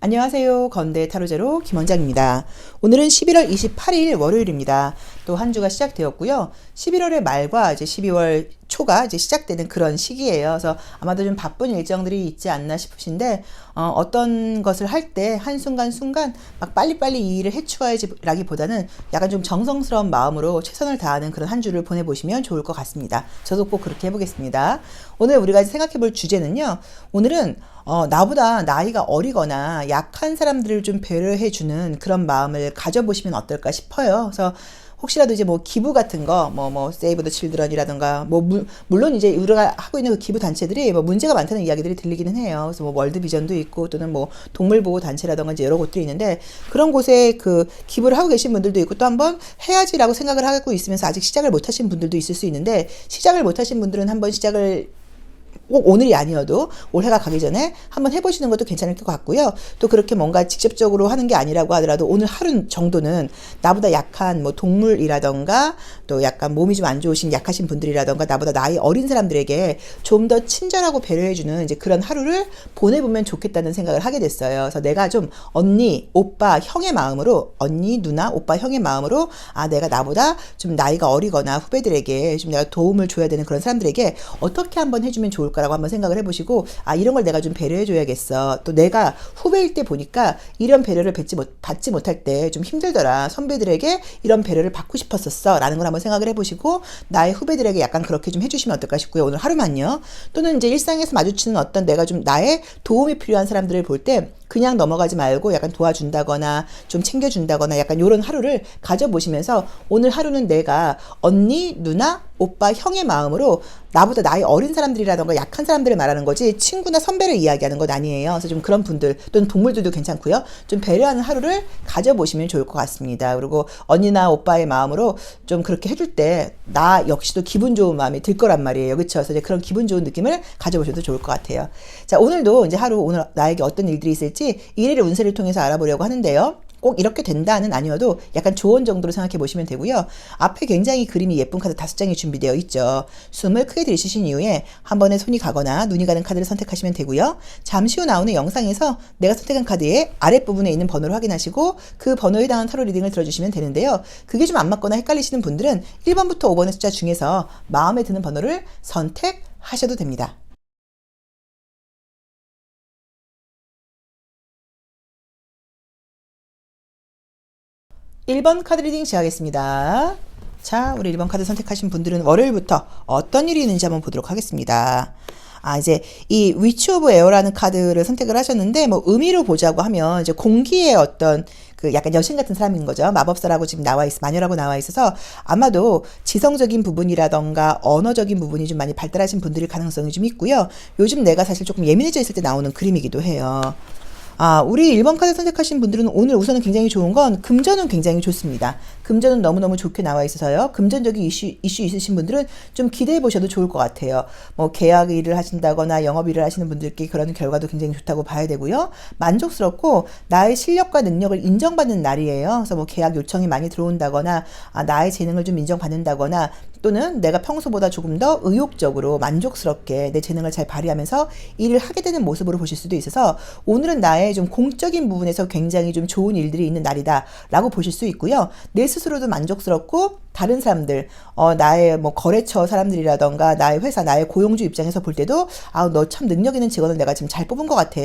안녕하세요. 건대 타로제로 김원장입니다. 오늘은 11월 28일 월요일입니다. 또 한 주가 시작되었고요. 11월의 말과 이제 12월 초가 이제 시작되는 그런 시기예요. 그래서 아마도 좀 바쁜 일정들이 있지 않나 싶으신데 어떤 것을 할 때 한순간순간 막 빨리빨리 이 일을 해치워야지라기보다는 약간 좀 정성스러운 마음으로 최선을 다하는 그런 한 주를 보내보시면 좋을 것 같습니다. 저도 꼭 그렇게 해보겠습니다. 오늘 우리가 생각해볼 주제는요. 오늘은 나보다 나이가 어리거나 약한 사람들을 좀 배려해주는 그런 마음을 가져보시면 어떨까 싶어요. 그래서 혹시라도 이제 뭐 기부 같은 거, 세이브 더 칠드런이라든가, 물론 이제 우리가 하고 있는 그 기부 단체들이 뭐 문제가 많다는 이야기들이 들리기는 해요. 그래서 뭐 월드 비전도 있고 또는 뭐 동물보호 단체라든가 이제 여러 곳들이 있는데 그런 곳에 그 기부를 하고 계신 분들도 있고 또 한번 해야지라고 생각을 하고 있으면서 아직 시작을 못 하신 분들도 있을 수 있는데 시작을 못 하신 분들은 한번 시작을 꼭 오늘이 아니어도 올해가 가기 전에 한번 해보시는 것도 괜찮을 것 같고요. 또 그렇게 뭔가 직접적으로 하는 게 아니라고 하더라도 오늘 하루 정도는 나보다 약한 뭐 동물이라던가 또 약간 몸이 좀 안 좋으신 약하신 분들이라던가 나보다 나이 어린 사람들에게 좀 더 친절하고 배려해주는 이제 그런 하루를 보내보면 좋겠다는 생각을 하게 됐어요. 그래서 내가 좀 언니, 오빠, 형의 마음으로 언니, 누나, 오빠, 형의 마음으로 내가 나보다 좀 나이가 어리거나 후배들에게 좀 내가 도움을 줘야 되는 그런 사람들에게 어떻게 한번 해주면 좋을까 라고 한번 생각을 해보시고 이런 걸 내가 좀 배려해줘야겠어. 또 내가 후배일 때 보니까 이런 배려를 받지 못할 때 좀 힘들더라. 선배들에게 이런 배려를 받고 싶었었어 라는 걸 한번 생각을 해보시고 나의 후배들에게 약간 그렇게 좀 해주시면 어떨까 싶고요. 오늘 하루만요. 또는 이제 일상에서 마주치는 어떤 내가 좀 나의 도움이 필요한 사람들을 볼 때 그냥 넘어가지 말고 약간 도와준다거나 좀 챙겨준다거나 약간 이런 하루를 가져보시면서 오늘 하루는 내가 언니, 누나, 오빠, 형의 마음으로 나보다 나이 어린 사람들이라던가 약한 사람들을 말하는 거지 친구나 선배를 이야기하는 건 아니에요. 그래서 좀 그런 분들 또는 동물들도 괜찮고요. 좀 배려하는 하루를 가져보시면 좋을 것 같습니다. 그리고 언니나 오빠의 마음으로 좀 그렇게 해줄 때 나 역시도 기분 좋은 마음이 들 거란 말이에요. 그렇죠? 그래서 이제 그런 기분 좋은 느낌을 가져보셔도 좋을 것 같아요. 자, 오늘도 이제 하루 오늘 나에게 어떤 일들이 있을지 일일의 운세를 통해서 알아보려고 하는데요. 꼭 이렇게 된다는 아니어도 약간 조언 정도로 생각해 보시면 되고요. 앞에 굉장히 그림이 예쁜 카드 5장이 준비되어 있죠. 숨을 크게 들이쉬신 이후에 한 번에 손이 가거나 눈이 가는 카드를 선택하시면 되고요. 잠시 후 나오는 영상에서 내가 선택한 카드의 아랫부분에 있는 번호를 확인하시고 그 번호에 해당하는 타로 리딩을 들어주시면 되는데요. 그게 좀 안 맞거나 헷갈리시는 분들은 1번부터 5번의 숫자 중에서 마음에 드는 번호를 선택하셔도 됩니다. 1번 카드 리딩 시작하겠습니다. 자, 우리 1번 카드 선택하신 분들은 월요일부터 어떤 일이 있는지 한번 보도록 하겠습니다. 이제 이 위치 오브 에어라는 카드를 선택을 하셨는데 뭐 의미로 보자고 하면 이제 공기의 어떤 그 약간 여신 같은 사람인 거죠. 마법사라고 지금 마녀라고 나와 있어서 아마도 지성적인 부분이라던가 언어적인 부분이 좀 많이 발달하신 분들일 가능성이 좀 있고요. 요즘 내가 사실 조금 예민해져 있을 때 나오는 그림이기도 해요. 우리 1번 카드 선택하신 분들은 오늘 우선은 굉장히 좋은 건 금전은 굉장히 좋습니다. 금전은 너무너무 좋게 나와 있어서요. 금전적인 이슈 있으신 분들은 좀 기대해 보셔도 좋을 것 같아요. 뭐 계약 일을 하신다거나 영업 일을 하시는 분들께 그런 결과도 굉장히 좋다고 봐야 되고요. 만족스럽고 나의 실력과 능력을 인정받는 날이에요. 그래서 뭐 계약 요청이 많이 들어온다거나 나의 재능을 좀 인정받는다거나 또는 내가 평소보다 조금 더 의욕적으로 만족스럽게 내 재능을 잘 발휘하면서 일을 하게 되는 모습으로 보실 수도 있어서 오늘은 나의 좀 공적인 부분에서 굉장히 좀 좋은 일들이 있는 날이다 라고 보실 수 있고요. 내 스스로도 만족스럽고 다른 사람들, 나의 뭐 거래처 사람들이라던가 나의 회사, 나의 고용주 입장에서 볼 때도 너 참 능력 있는 직원을 내가 지금 잘 뽑은 것 같아.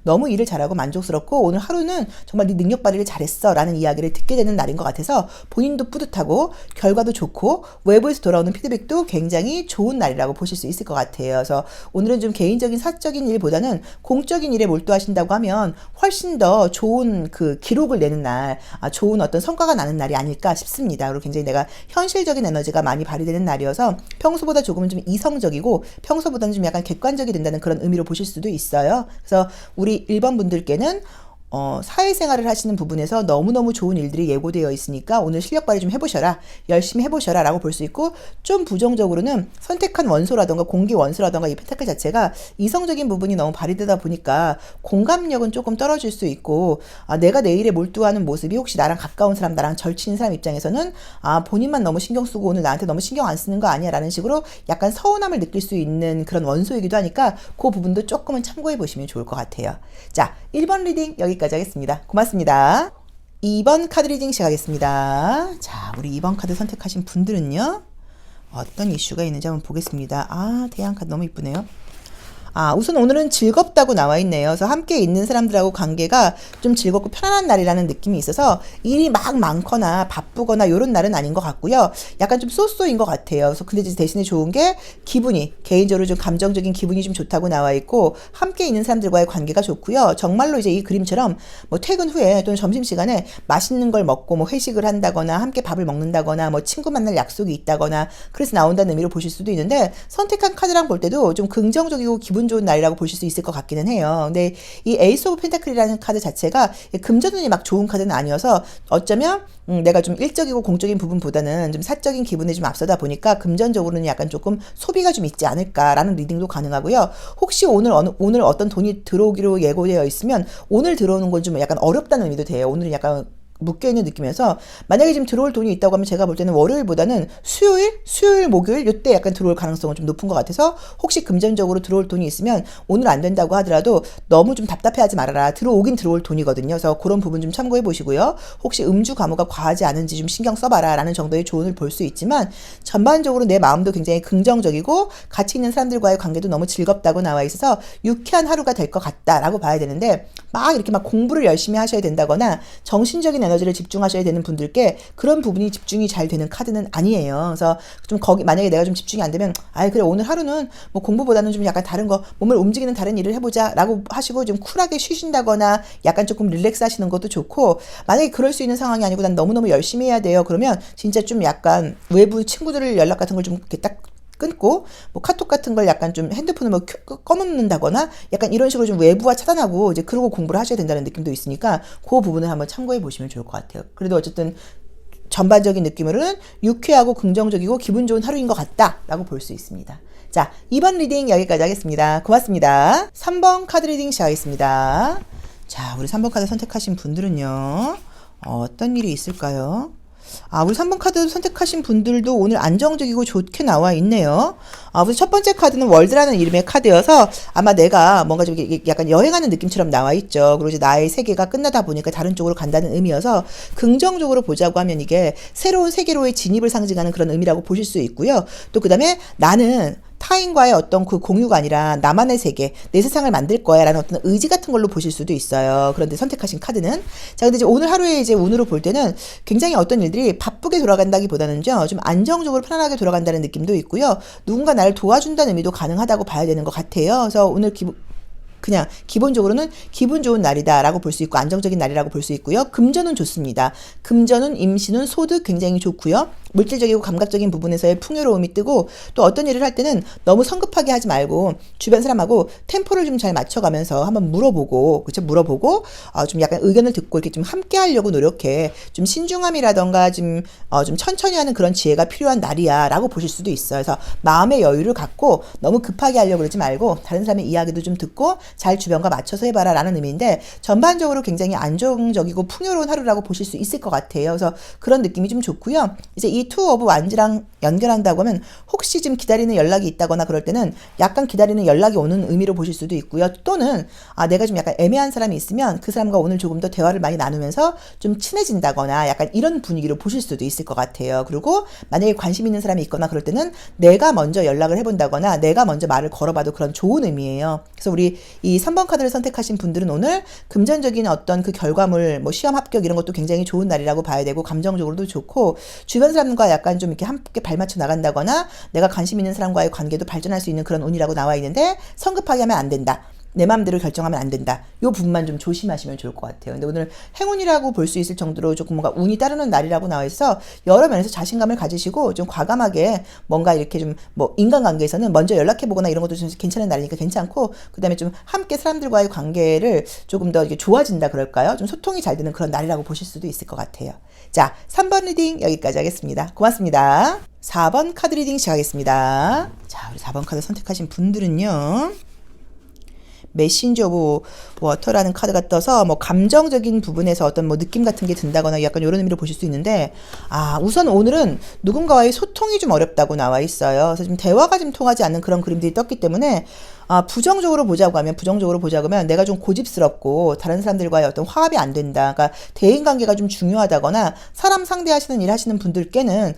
너무 일을 잘하고 만족스럽고 오늘 하루는 정말 네 능력 발휘를 잘했어 라는 이야기를 듣게 되는 날인 것 같아서 본인도 뿌듯하고 결과도 좋고 외부에서 돌아오는 피드백도 굉장히 좋은 날이라고 보실 수 있을 것 같아요. 그래서 오늘은 좀 개인적인 사적인 일보다는 공적인 일에 몰두하신다고 하면 훨씬 더 좋은 그 기록을 내는 날, 좋은 어떤 성과가 나는 날이 아닐까 싶습니다. 그리고 굉장히 내가 현실적인 에너지가 많이 발휘되는 날이어서 평소보다 조금은 좀 이성적이고 평소보다는 좀 약간 객관적이 된다는 그런 의미로 보실 수도 있어요. 그래서 우리 1번 분들께는 사회생활을 하시는 부분에서 너무너무 좋은 일들이 예고되어 있으니까 오늘 실력 발휘 좀 해보셔라. 열심히 해보셔라 라고 볼 수 있고 좀 부정적으로는 선택한 원소라던가 공기 원소라던가 이 펜타클 자체가 이성적인 부분이 너무 발휘되다 보니까 공감력은 조금 떨어질 수 있고 내가 내 일에 몰두하는 모습이 혹시 나랑 가까운 사람, 나랑 절친인 사람 입장에서는 본인만 너무 신경 쓰고 오늘 나한테 너무 신경 안 쓰는 거 아니야 라는 식으로 약간 서운함을 느낄 수 있는 그런 원소이기도 하니까 그 부분도 조금은 참고해 보시면 좋을 것 같아요. 자, 1번 리딩 여기까지 여기까지 하겠습니다. 고맙습니다. 2번 카드 리딩 시작하겠습니다. 자, 우리 2번 카드 선택하신 분들은요, 어떤 이슈가 있는지 한번 보겠습니다. 아, 태양 카드 너무 이쁘네요. 우선 오늘은 즐겁다고 나와 있네요. 그래서 함께 있는 사람들하고 관계가 좀 즐겁고 편안한 날이라는 느낌이 있어서 일이 막 많거나 바쁘거나 이런 날은 아닌 것 같고요. 약간 좀 쏘쏘인 것 같아요. 그래서 근데 이제 대신에 좋은 게 기분이, 개인적으로 좀 감정적인 기분이 좀 좋다고 나와 있고, 함께 있는 사람들과의 관계가 좋고요. 정말로 이제 이 그림처럼 뭐 퇴근 후에 또는 점심시간에 맛있는 걸 먹고 뭐 회식을 한다거나 함께 밥을 먹는다거나 뭐 친구 만날 약속이 있다거나 그래서 나온다는 의미로 보실 수도 있는데, 선택한 카드랑 볼 때도 좀 긍정적이고 기분 좋은 날이라고 보실 수 있을 것 같기는 해요. 근데 이 에이스 오브 펜타클이라는 카드 자체가 금전운이 막 좋은 카드는 아니어서 어쩌면 내가 좀 일적이고 공적인 부분보다는 좀 사적인 기분에 좀 앞서다 보니까 금전적으로는 약간 조금 소비가 좀 있지 않을까라는 리딩도 가능하고요. 혹시 오늘 어떤 돈이 들어오기로 예고되어 있으면 오늘 들어오는 건 좀 약간 어렵다는 의미도 돼요. 오늘은 약간 묶여있는 느낌이어서, 만약에 지금 들어올 돈이 있다고 하면 제가 볼 때는 월요일보다는 수요일, 목요일 이때 약간 들어올 가능성은 좀 높은 것 같아서, 혹시 금전적으로 들어올 돈이 있으면 오늘 안 된다고 하더라도 너무 좀 답답해하지 말아라. 들어오긴 들어올 돈이거든요. 그래서 그런 부분 좀 참고해 보시고요. 혹시 음주 가무가 과하지 않은지 좀 신경 써봐라 라는 정도의 조언을 볼 수 있지만, 전반적으로 내 마음도 굉장히 긍정적이고 가치 있는 사람들과의 관계도 너무 즐겁다고 나와 있어서 유쾌한 하루가 될 것 같다라고 봐야 되는데, 막 이렇게 막 공부를 열심히 하셔야 된다거나 정신적인 에너지를 집중하셔야 되는 분들께 그런 부분이 집중이 잘 되는 카드는 아니에요. 그래서 좀 거기 만약에 내가 좀 집중이 안 되면, 그래 오늘 하루는 뭐 공부보다는 좀 약간 다른 거, 몸을 움직이는 다른 일을 해보자라고 하시고 좀 쿨하게 쉬신다거나 약간 조금 릴렉스 하시는 것도 좋고, 만약에 그럴 수 있는 상황이 아니고 난 너무너무 열심히 해야 돼요. 그러면 진짜 좀 약간 외부 친구들 연락 같은 걸 좀 이렇게 딱 끊고, 뭐 카톡 같은 걸 약간 좀 핸드폰을 뭐 꺼놓는다거나 약간 이런 식으로 좀 외부와 차단하고 이제 그러고 공부를 하셔야 된다는 느낌도 있으니까 그 부분을 한번 참고해 보시면 좋을 것 같아요. 그래도 어쨌든 전반적인 느낌으로는 유쾌하고 긍정적이고 기분 좋은 하루인 것 같다라고 볼 수 있습니다. 자, 2번 리딩 여기까지 하겠습니다. 고맙습니다. 3번 카드 리딩 시작하겠습니다. 자, 우리 3번 카드 선택하신 분들은요, 어떤 일이 있을까요? 우리 3번 카드 선택하신 분들도 오늘 안정적이고 좋게 나와 있네요. 우리 첫 번째 카드는 월드라는 이름의 카드여서 아마 내가 뭔가 좀 약간 여행하는 느낌처럼 나와 있죠. 그리고 이제 나의 세계가 끝나다 보니까 다른 쪽으로 간다는 의미여서 긍정적으로 보자고 하면 이게 새로운 세계로의 진입을 상징하는 그런 의미라고 보실 수 있고요. 또 그 다음에 나는 타인과의 어떤 그 공유가 아니라 나만의 세계, 내 세상을 만들 거야 라는 어떤 의지 같은 걸로 보실 수도 있어요. 그런데 선택하신 카드는, 자, 근데 이제 오늘 하루에 이제 운으로 볼 때는 굉장히 어떤 일들이 바쁘게 돌아간다기보다는요, 좀 안정적으로 편안하게 돌아간다는 느낌도 있고요. 누군가 나를 도와준다는 의미도 가능하다고 봐야 되는 것 같아요. 그래서 오늘 그냥 기본적으로는 기분 좋은 날이다라고 볼 수 있고 안정적인 날이라고 볼 수 있고요. 금전은 좋습니다. 금전은, 임신은, 소득 굉장히 좋고요. 물질적이고 감각적인 부분에서의 풍요로움이 뜨고, 또 어떤 일을 할 때는 너무 성급하게 하지 말고 주변 사람하고 템포를 좀 잘 맞춰가면서 한번 물어보고, 그렇죠? 물어보고 좀 약간 의견을 듣고 이렇게 좀 함께 하려고 노력해. 좀 신중함이라던가 좀 천천히 하는 그런 지혜가 필요한 날이야 라고 보실 수도 있어요. 그래서 마음의 여유를 갖고 너무 급하게 하려고 그러지 말고 다른 사람의 이야기도 좀 듣고 잘 주변과 맞춰서 해봐라 라는 의미인데, 전반적으로 굉장히 안정적이고 풍요로운 하루라고 보실 수 있을 것 같아요. 그래서 그런 느낌이 좀 좋고요. 이제 이 투 오브 완즈랑 연결한다고 하면 혹시 지금 기다리는 연락이 있다거나 그럴 때는 약간 기다리는 연락이 오는 의미로 보실 수도 있고요. 또는 내가 좀 약간 애매한 사람이 있으면 그 사람과 오늘 조금 더 대화를 많이 나누면서 좀 친해진다거나 약간 이런 분위기로 보실 수도 있을 것 같아요. 그리고 만약에 관심 있는 사람이 있거나 그럴 때는 내가 먼저 연락을 해본다거나 내가 먼저 말을 걸어봐도 그런 좋은 의미예요. 그래서 우리 이 3번 카드를 선택하신 분들은 오늘 금전적인 어떤 그 결과물, 뭐 시험 합격 이런 것도 굉장히 좋은 날이라고 봐야 되고, 감정적으로도 좋고, 주변 사람과 약간 좀 이렇게 함께 발맞춰 나간다거나 내가 관심 있는 사람과의 관계도 발전할 수 있는 그런 운이라고 나와 있는데, 성급하게 하면 안 된다. 내 마음대로 결정하면 안 된다. 이 부분만 좀 조심하시면 좋을 것 같아요. 근데 오늘 행운이라고 볼 수 있을 정도로 조금 뭔가 운이 따르는 날이라고 나와 있어 여러 면에서 자신감을 가지시고 좀 과감하게 뭔가 이렇게 좀 뭐 인간관계에서는 먼저 연락해보거나 이런 것도 좀 괜찮은 날이니까 괜찮고, 그 다음에 좀 함께 사람들과의 관계를 조금 더 이렇게 좋아진다 그럴까요? 좀 소통이 잘 되는 그런 날이라고 보실 수도 있을 것 같아요. 자, 3번 리딩 여기까지 하겠습니다. 고맙습니다. 4번 카드 리딩 시작하겠습니다. 자, 우리 4번 카드 선택하신 분들은요, 메신저 오브 워터라는 카드가 떠서 뭐 감정적인 부분에서 어떤 뭐 느낌 같은 게 든다거나 약간 이런 의미로 보실 수 있는데, 우선 오늘은 누군가와의 소통이 좀 어렵다고 나와 있어요. 그래서 좀 대화가 좀 통하지 않는 그런 그림들이 떴기 때문에 부정적으로 보자고 하면 내가 좀 고집스럽고 다른 사람들과의 어떤 화합이 안 된다. 그러니까 대인관계가 좀 중요하다거나 사람 상대하시는 일 하시는 분들께는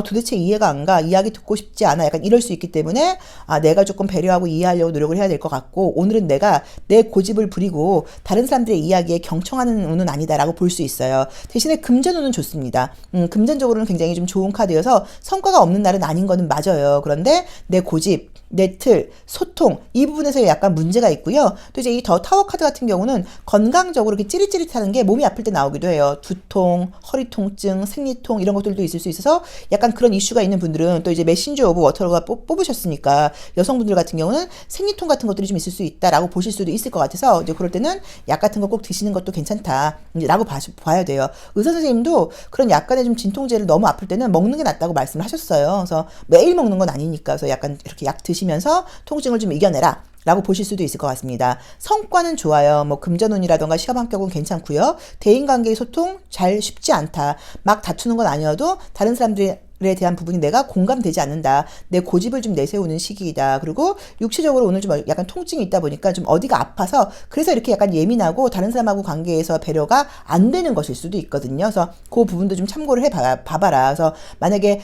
도대체 이해가 안 가. 이야기 듣고 싶지 않아. 약간 이럴 수 있기 때문에 내가 조금 배려하고 이해하려고 노력을 해야 될 것 같고 오늘은 내가 내 고집을 부리고 다른 사람들의 이야기에 경청하는 운은 아니다라고 볼 수 있어요. 대신에 금전운은 좋습니다. 금전적으로는 굉장히 좀 좋은 카드여서 성과가 없는 날은 아닌 거는 맞아요. 그런데 내 고집, 내 틀, 소통 이 부분에서 약간 문제가 있고요. 또 이제 이 더 타워 카드 같은 경우는 건강적으로 이렇게 찌릿찌릿하는 게 몸이 아플 때 나오기도 해요. 두통, 허리 통증, 생리통 이런 것들도 있을 수 있어서 약간 그런 이슈가 있는 분들은 또 이제 메신저 오브 워터가 뽑으셨으니까 여성분들 같은 경우는 생리통 같은 것들이 좀 있을 수 있다라고 보실 수도 있을 것 같아서 이제 그럴 때는 약 같은 거 꼭 드시는 것도 괜찮다라고 봐야 돼요. 의사 선생님도 그런 약간의 좀 진통제를 너무 아플 때는 먹는 게 낫다고 말씀을 하셨어요. 그래서 매일 먹는 건 아니니까 그래서 약간 이렇게 약 드시면서 통증을 좀 이겨내라. 라고 보실 수도 있을 것 같습니다. 성과는 좋아요. 뭐 금전운이라던가 시험 합격은 괜찮고요. 대인관계의 소통 잘 쉽지 않다. 막 다투는 건 아니어도 다른 사람들에 대한 부분이 내가 공감되지 않는다. 내 고집을 좀 내세우는 시기이다. 그리고 육체적으로 오늘 좀 약간 통증이 있다 보니까 좀 어디가 아파서 그래서 이렇게 약간 예민하고 다른 사람하고 관계에서 배려가 안 되는 것일 수도 있거든요. 그래서 그 부분도 좀 참고를 봐봐라. 그래서 만약에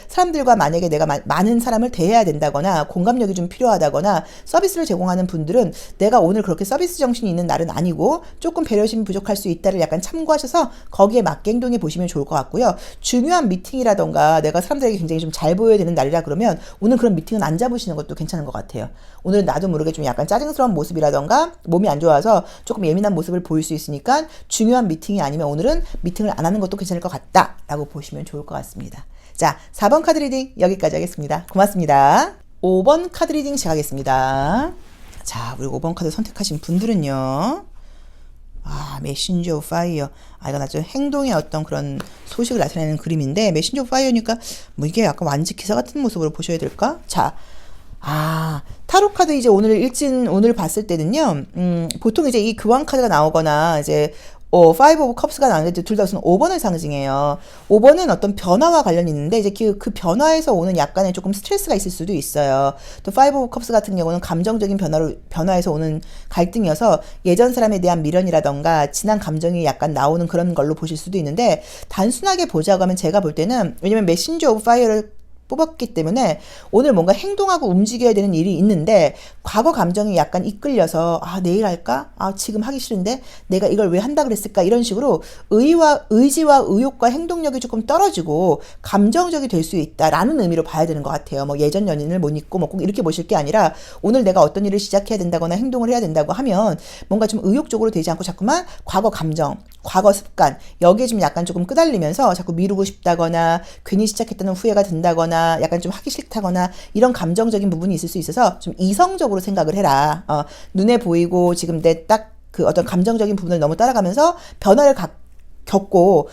내가 많은 사람을 대해야 된다거나 공감력이 좀 필요하다거나 서비스를 제공하는 분들은 내가 오늘 그렇게 서비스 정신이 있는 날은 아니고 조금 배려심이 부족할 수 있다를 약간 참고하셔서 거기에 맞게 행동해 보시면 좋을 것 같고요. 중요한 미팅이라던가 내가 사람들에게 굉장히 좀 잘 보여야 되는 날이라 그러면 오늘 그런 미팅은 안 잡으시는 것도 괜찮은 것 같아요. 오늘은 나도 모르게 좀 약간 짜증스러운 모습이라던가 몸이 안 좋아서 조금 예민한 모습을 보일 수 있으니까 중요한 미팅이 아니면 오늘은 미팅을 안 하는 것도 괜찮을 것 같다라고 보시면 좋을 것 같습니다. 자, 4번 카드 리딩 여기까지 하겠습니다. 고맙습니다. 5번 카드 리딩 시작하겠습니다. 자, 우리 5번 카드 선택하신 분들은요. 메신저 오브 파이어. 이건 아주 행동의 어떤 그런 소식을 나타내는 그림인데, 메신저 오브 파이어니까, 뭐 이게 약간 완지 기사 같은 모습으로 보셔야 될까? 자, 타로 카드 이제 오늘 봤을 때는요, 보통 이제 이 교황 카드가 나오거나, 이제, 5 오브 컵스가 나오는데 둘 다 우선 5번을 상징해요. 5번은 어떤 변화와 관련이 있는데 이제 그 변화에서 오는 약간의 조금 스트레스가 있을 수도 있어요. 또 5 오브 컵스 같은 경우는 감정적인 변화에서 오는 갈등이어서 예전 사람에 대한 미련이라던가 지난 감정이 약간 나오는 그런 걸로 보실 수도 있는데 단순하게 보자고 하면 제가 볼 때는 왜냐면 메신저 오브 파이어를 뽑았기 때문에 오늘 뭔가 행동하고 움직여야 되는 일이 있는데 과거 감정이 약간 이끌려서 내일 할까? 지금 하기 싫은데 내가 이걸 왜 한다 그랬을까? 이런 식으로 의지와 의욕과 행동력이 조금 떨어지고 감정적이 될 수 있다라는 의미로 봐야 되는 것 같아요. 뭐 예전 연인을 못 잊고 뭐 꼭 이렇게 보실 게 아니라 오늘 내가 어떤 일을 시작해야 된다거나 행동을 해야 된다고 하면 뭔가 좀 의욕적으로 되지 않고 자꾸만 과거 감정, 과거 습관 여기에 좀 약간 조금 끄달리면서 자꾸 미루고 싶다거나 괜히 시작했다는 후회가 든다거나 약간 좀 하기 싫다거나 이런 감정적인 부분이 있을 수 있어서 좀 이성적으로 생각을 해라. 눈에 보이고 지금 내 딱 그 어떤 감정적인 부분을 너무 따라가면서 변화를 겪고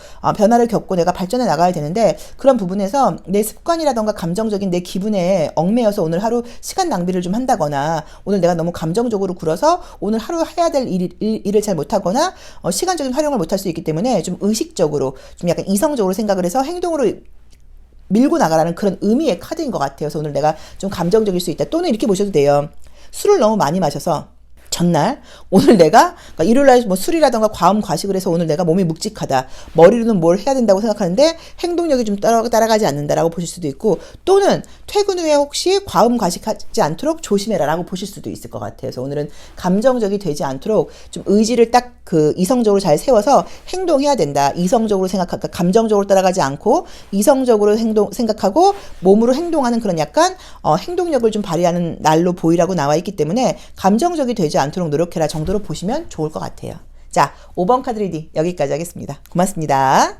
내가 발전해 나가야 되는데 그런 부분에서 내 습관이라던가 감정적인 내 기분에 얽매여서 오늘 하루 시간 낭비를 좀 한다거나 오늘 내가 너무 감정적으로 굴어서 오늘 하루 해야 될 일을 잘 못하거나 시간적인 활용을 못할 수 있기 때문에 좀 의식적으로 좀 약간 이성적으로 생각을 해서 행동으로 밀고 나가라는 그런 의미의 카드인 것 같아요. 그래서 오늘 내가 좀 감정적일 수 있다. 또는 이렇게 보셔도 돼요. 술을 너무 많이 마셔서 전날 오늘 내가 그러니까 일요일날 뭐 술이라던가 과음 과식을 해서 오늘 내가 몸이 묵직하다. 머리로는 뭘 해야 된다고 생각하는데 행동력이 좀 따라가지 않는다라고 보실 수도 있고 또는 퇴근 후에 혹시 과음 과식하지 않도록 조심해라라고 보실 수도 있을 것 같아요. 그래서 오늘은 감정적이 되지 않도록 좀 의지를 딱 그 이성적으로 잘 세워서 행동해야 된다. 이성적으로 생각할까 감정적으로 따라가지 않고 이성적으로 생각하고 몸으로 행동하는 그런 약간 행동력을 좀 발휘하는 날로 보이라고 나와 있기 때문에 감정적이 되지 않도록 노력해라 정도로 보시면 좋을 것 같아요. 자, 5번 카드 리딩 여기까지 하겠습니다. 고맙습니다.